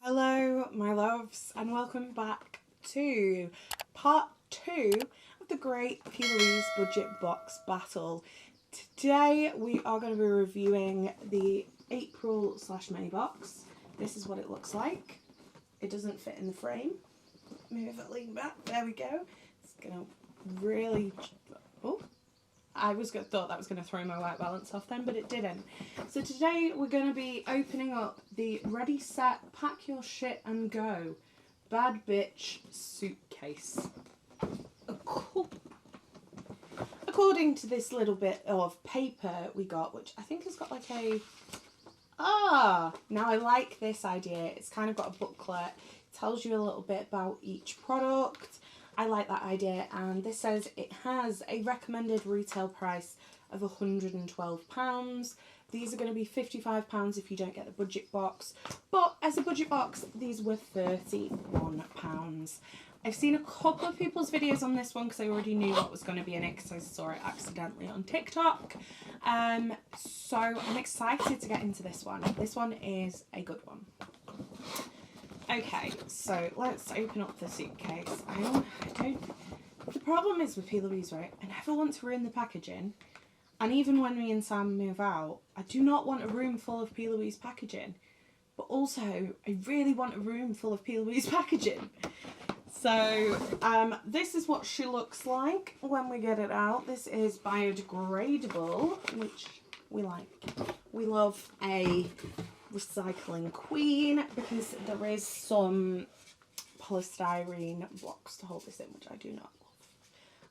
Hello my loves and welcome back to part 2 of the great Plouise Budget box battle. Today we are going to be reviewing the April/May box. This is what it looks like. It doesn't fit in the frame. Move it, lean back, there we go. It's going to really... oh, I thought that was going to throw my white balance off then, but it didn't. So today we're going to be opening up the Ready Set Pack Your Shit and Go Bad Bitch Suitcase. According to this little bit of paper we got, which I think has got like a... now I like this idea. It's kind of got a booklet. It tells you a little bit about each product. I like that idea, and this says it has a recommended retail price of £112. These are going to be £55 if you don't get the budget box, but as a budget box these were £31. I've seen a couple of people's videos on this one because I already knew what was going to be in it because I saw it accidentally on TikTok. So I'm excited to get into this one. This one is a good one. Okay, so let's open up the suitcase. The problem is with Plouise, right? I never want to ruin the packaging. And even when me and Sam move out, I do not want a room full of Plouise packaging. But also, I really want a room full of Plouise packaging. So, this is what she looks like when we get it out. This is biodegradable, which we like. We love a recycling queen because there is some polystyrene blocks to hold this in, which I do not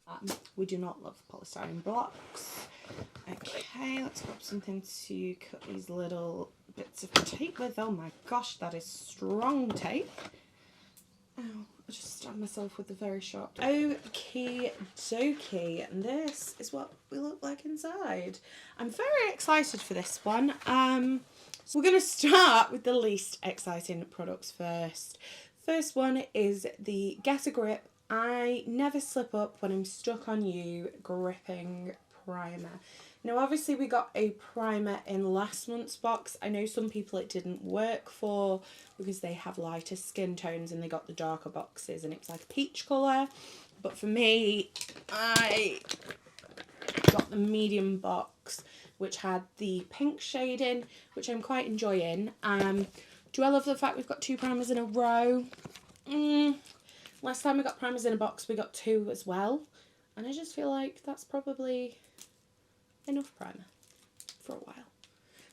love. We do not love polystyrene blocks. Okay, let's grab something to cut these little bits of tape with. Oh my gosh, that is strong tape. Oh, I just stabbed myself with a very sharp. Okie dokie, and this is what we look like inside. I'm very excited for this one. So we're going to start with the least exciting products first. First one is the Get a Grip I Never Slip Up When I'm Stuck on You Gripping Primer. Now obviously we got a primer in last month's box. I know some people it didn't work for because they have lighter skin tones and they got the darker boxes and it was like a peach colour. But for me, I got the medium box which had the pink shade in, which I'm quite enjoying. Do I love the fact we've got 2 primers in a row? Last time we got primers in a box, we got 2 as well. And I just feel like that's probably enough primer for a while.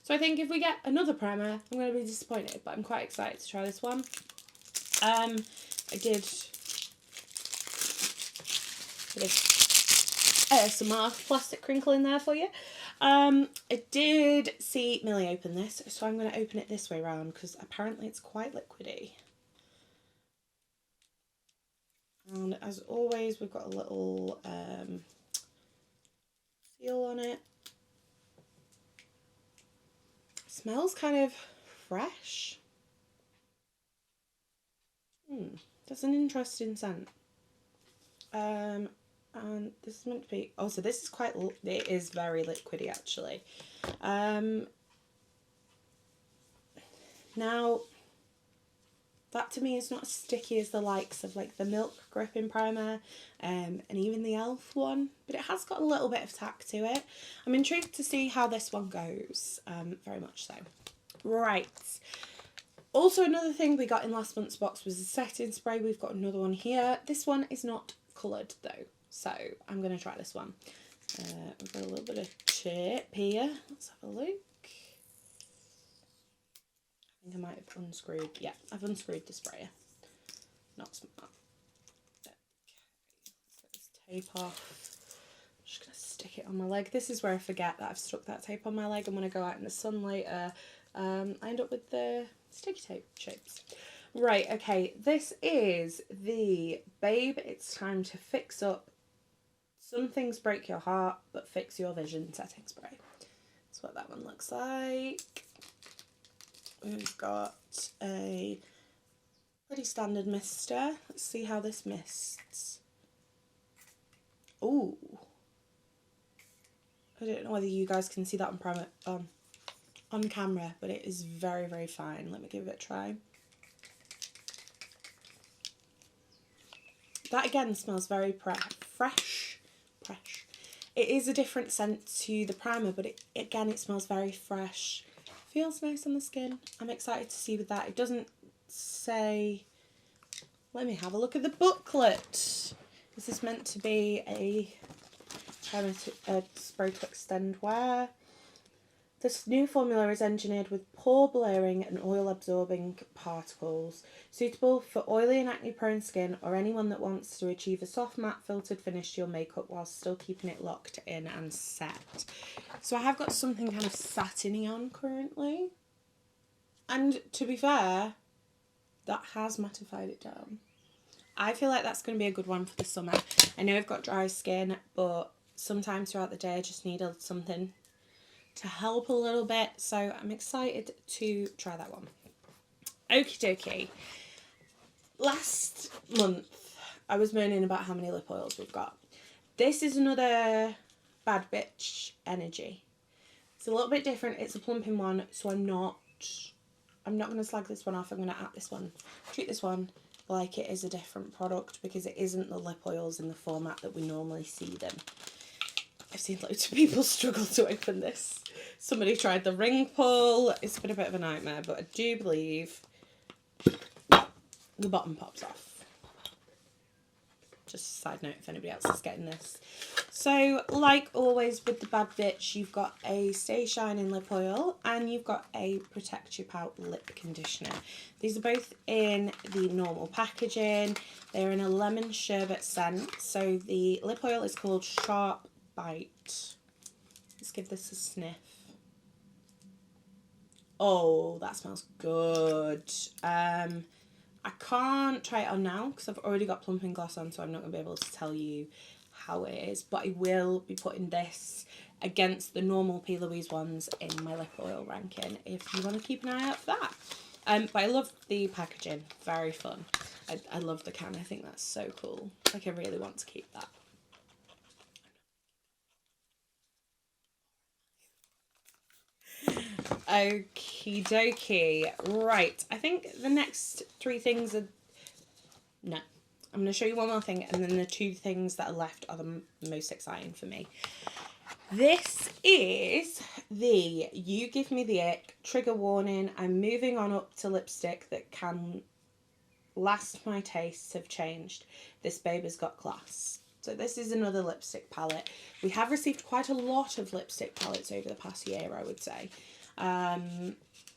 So I think if we get another primer, I'm going to be disappointed, but I'm quite excited to try this one. I did this ASMR plastic crinkle in there for you. I did see Millie open this, so I'm going to open it this way around because apparently it's quite liquidy. And as always, we've got a little seal on it. Smells kind of fresh. That's an interesting scent. And this is meant to be, oh, so this is quite, it is very liquidy actually. Now, that to me is not as sticky as the likes of like the Milk Gripping Primer and even the e.l.f. one, but it has got a little bit of tack to it. I'm intrigued to see how this one goes, very much so. Right. Also another thing we got in last month's box was a setting spray. We've got another one here. This one is not coloured though, so I'm going to try this one. We've got a little bit of chip here. Let's have a look. I think I might have unscrewed. Yeah, I've unscrewed the sprayer. Not smart. Okay, let's get this tape off. I'm just going to stick it on my leg. This is where I forget that I've stuck that tape on my leg, and when I go out in the sun later, I end up with the sticky tape shapes. Right, okay, this is the Babe It's Time to Fix Up Some Things Break Your Heart But Fix Your Vision setting spray. That's what that one looks like. We've got a pretty standard mister. Let's see how this mists. Ooh. I don't know whether you guys can see that on primer, on camera, but it is very, very fine. Let me give it a try. That again smells very fresh. It is a different scent to the primer, but it smells very fresh. Feels nice on the skin. I'm excited to see with that. It doesn't say... Let me have a look at the booklet. Is this meant to be a spray to extend wear? This new formula is engineered with pore blurring and oil absorbing particles, suitable for oily and acne prone skin or anyone that wants to achieve a soft matte filtered finish to your makeup while still keeping it locked in and set. So I have got something kind of satiny on currently, and to be fair, that has mattified it down. I feel like that's going to be a good one for the summer. I know I've got dry skin, but sometimes throughout the day I just need something to help a little bit, so I'm excited to try that one. Okie dokie. Last month I was moaning about how many lip oils we've got. This is another Bad Bitch Energy. It's a little bit different. It's a plumping one, so I'm not going to slag this one off. I'm going to treat this one like it is a different product, because it isn't the lip oils in the format that we normally see them. I've seen loads of people struggle to open this. Somebody tried the ring pull. It's been a bit of a nightmare, but I do believe the bottom pops off. Just a side note if anybody else is getting this. So, like always with the Bad Bitch, you've got a Stay Shining lip oil and you've got a Protect Your Pout lip conditioner. These are both in the normal packaging. They're in a lemon sherbet scent. So the lip oil is called Sharp Bite. Let's give this a sniff. Oh, that smells good. I can't try it on now because I've already got plumping gloss on, so I'm not going to be able to tell you how it is. But I will be putting this against the normal P. Louise ones in my lip oil ranking if you want to keep an eye out for that. But I love the packaging. Very fun. I love the can. I think that's so cool. Like, I really want to keep that. Okie dokie. Right, I think the next three things are... No. I'm going to show you one more thing, and then the two things that are left are the most exciting for me. This is the You Give Me the Ick trigger warning. I'm moving on up to lipstick that can last my tastes have changed. This babe has got class. So this is another lipstick palette. We have received quite a lot of lipstick palettes over the past year, I would say.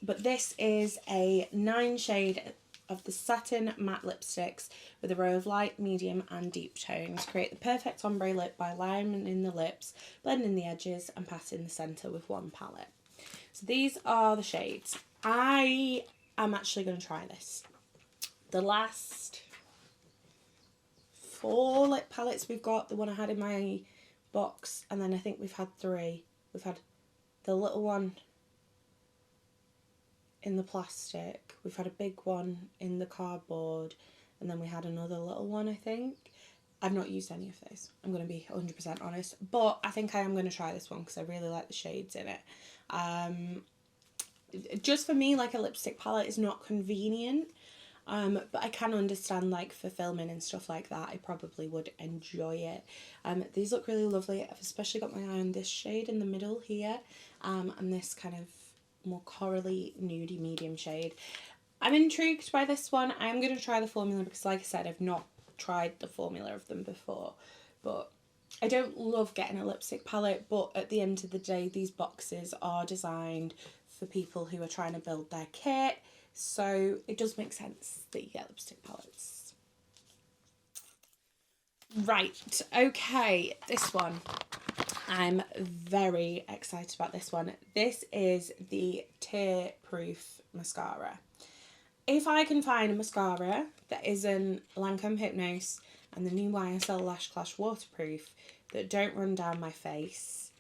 But this is a 9 shade of the satin matte lipsticks with a row of light, medium and deep tones. Create the perfect ombre lip by lining the lips, blending the edges and passing the centre with one palette. So these are the shades. I am actually going to try this. The last 4 lip palettes we've got, the one I had in my box, and then I think we've had 3. We've had the little one in the plastic, we've had a big one in the cardboard, and then we had another little one, I think. I've not used any of those, I'm going to be 100% honest, but I think I am going to try this one because I really like the shades in it. Just for me, like, a lipstick palette is not convenient, but I can understand, like, for filming and stuff like that, I probably would enjoy it. These look really lovely. I've especially got my eye on this shade in the middle here, and this kind of more corally nudie medium shade. I'm intrigued by this one. I'm going to try the formula because, like I said, I've not tried the formula of them before, but I don't love getting a lipstick palette, but at the end of the day, these boxes are designed for people who are trying to build their kit, so it does make sense that you get lipstick palettes. Right, okay, this one. I'm very excited about this one. This is the Tear Proof Mascara. If I can find a mascara that isn't Lancome Hypnose and the new YSL Lash Clash Waterproof that don't run down my face,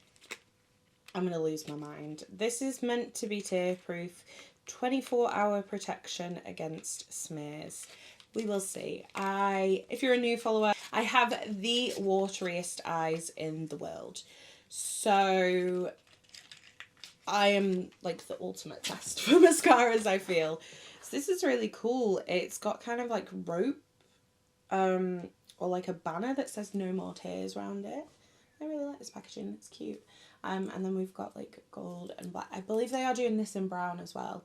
I'm going to lose my mind. This is meant to be tear proof, 24-hour protection against smears. We will see. If you're a new follower, I have the wateriest eyes in the world. So I am like the ultimate test for mascaras, I feel. So this is really cool. It's got kind of like rope or like a banner that says no more tears around it. I really like this packaging, it's cute. And then we've got like gold and black. I believe they are doing this in brown as well,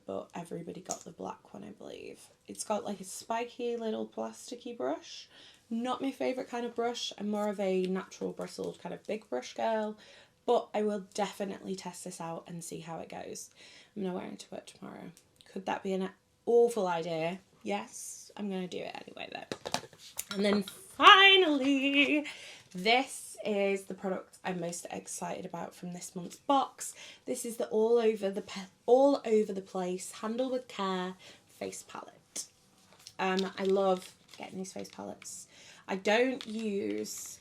but everybody got the black one, I believe. It's got like a spiky little plasticky brush. Not my favourite kind of brush. I'm more of a natural bristled kind of big brush girl, but I will definitely test this out and see how it goes. I'm going to wear it to work tomorrow. Could that be an awful idea? Yes, I'm going to do it anyway though. And then finally, this is the product I'm most excited about from this month's box. This is the all over the place, handle with care face palette. I love getting these face palettes. I don't use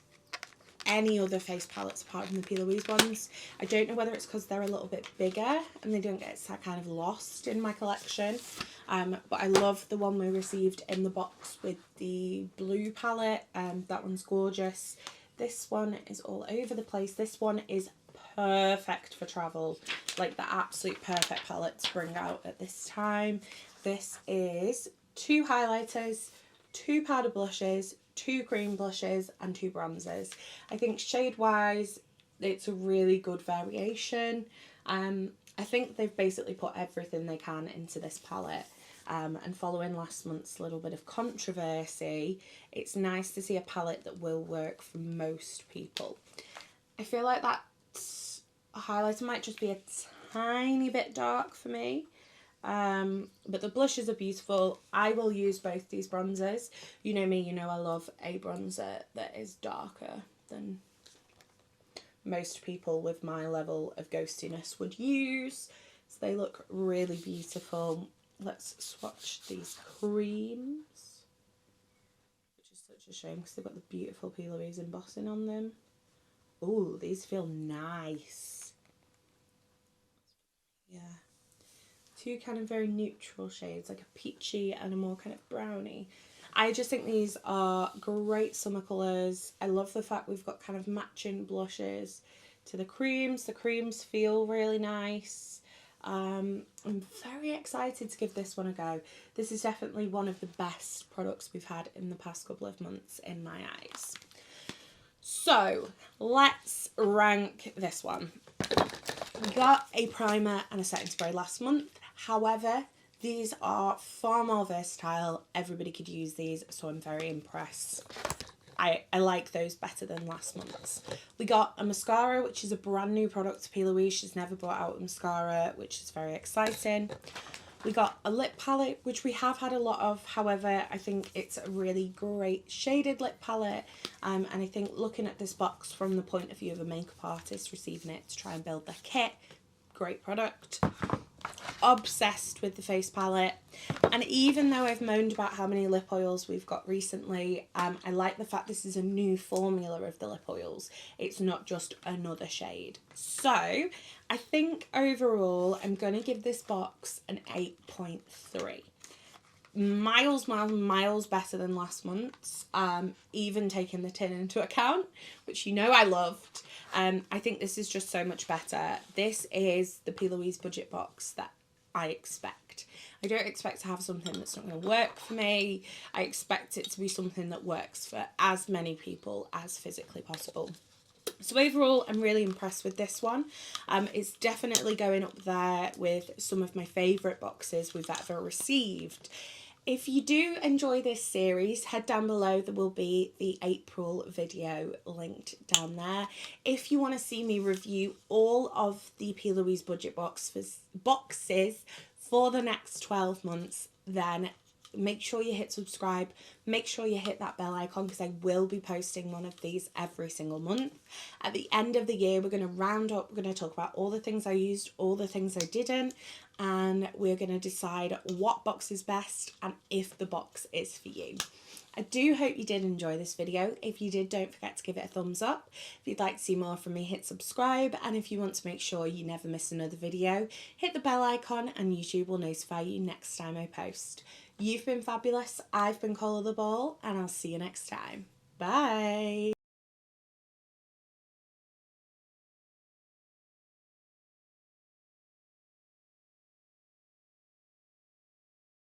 any other face palettes apart from the P. Louise ones. I don't know whether it's because they're a little bit bigger and they don't get kind of lost in my collection. But I love the one we received in the box with the blue palette. That one's gorgeous. This one is all over the place. This one is perfect for travel. Like the absolute perfect palette to bring out at this time. This is 2 highlighters, 2 powder blushes, 2 cream blushes and 2 bronzers. I think shade wise it's a really good variation. I think they've basically put everything they can into this palette, and following last month's little bit of controversy, it's nice to see a palette that will work for most people. I feel like that highlighter might just be a tiny bit dark for me. But the blushes are beautiful. I will use both these bronzers. You know me, you know I love a bronzer that is darker than most people with my level of ghostiness would use. So they look really beautiful. Let's swatch these creams, which is such a shame because they've got the beautiful P. Louise embossing on them. Oh, these feel nice. Yeah. 2 kind of very neutral shades, like a peachy and a more kind of brownie. I just think these are great summer colours. I love the fact we've got kind of matching blushes to the creams. The creams feel really nice. I'm very excited to give this one a go. This is definitely one of the best products we've had in the past couple of months in my eyes. So let's rank this one. We got a primer and a setting spray last month. However, these are far more versatile. Everybody could use these, so I'm very impressed. I like those better than last month's. We got a mascara, which is a brand new product to P. Louise. She's never brought out a mascara, which is very exciting. We got a lip palette, which we have had a lot of. However, I think it's a really great shaded lip palette. And I think looking at this box from the point of view of a makeup artist receiving it to try and build their kit, great product. Obsessed with the face palette, and even though I've moaned about how many lip oils we've got recently, I like the fact this is a new formula of the lip oils. It's not just another shade. So I think overall I'm going to give this box an 8.3. Miles better than last month's, even taking the tin into account, which you know I loved. I think this is just so much better. This is the P. Louise budget box that I expect. I don't expect to have something that's not going to work for me. I expect it to be something that works for as many people as physically possible. So overall, I'm really impressed with this one. It's definitely going up there with some of my favourite boxes we've ever received. If you do enjoy this series, head down below. There will be the April video linked down there. If you want to see me review all of the P. Louise budget boxes for the next 12 months, then make sure you hit subscribe. Make sure you hit that bell icon because I will be posting one of these every single month. At the end of the year, we're going to round up. We're going to talk about all the things I used, all the things I didn't, and we're going to decide what box is best and if the box is for you. I do hope you did enjoy this video. If you did, don't forget to give it a thumbs up. If you'd like to see more from me, hit subscribe. And if you want to make sure you never miss another video, hit the bell icon and YouTube will notify you next time I post. You've been fabulous. I've been Coleoftheball, and I'll see you next time. Bye.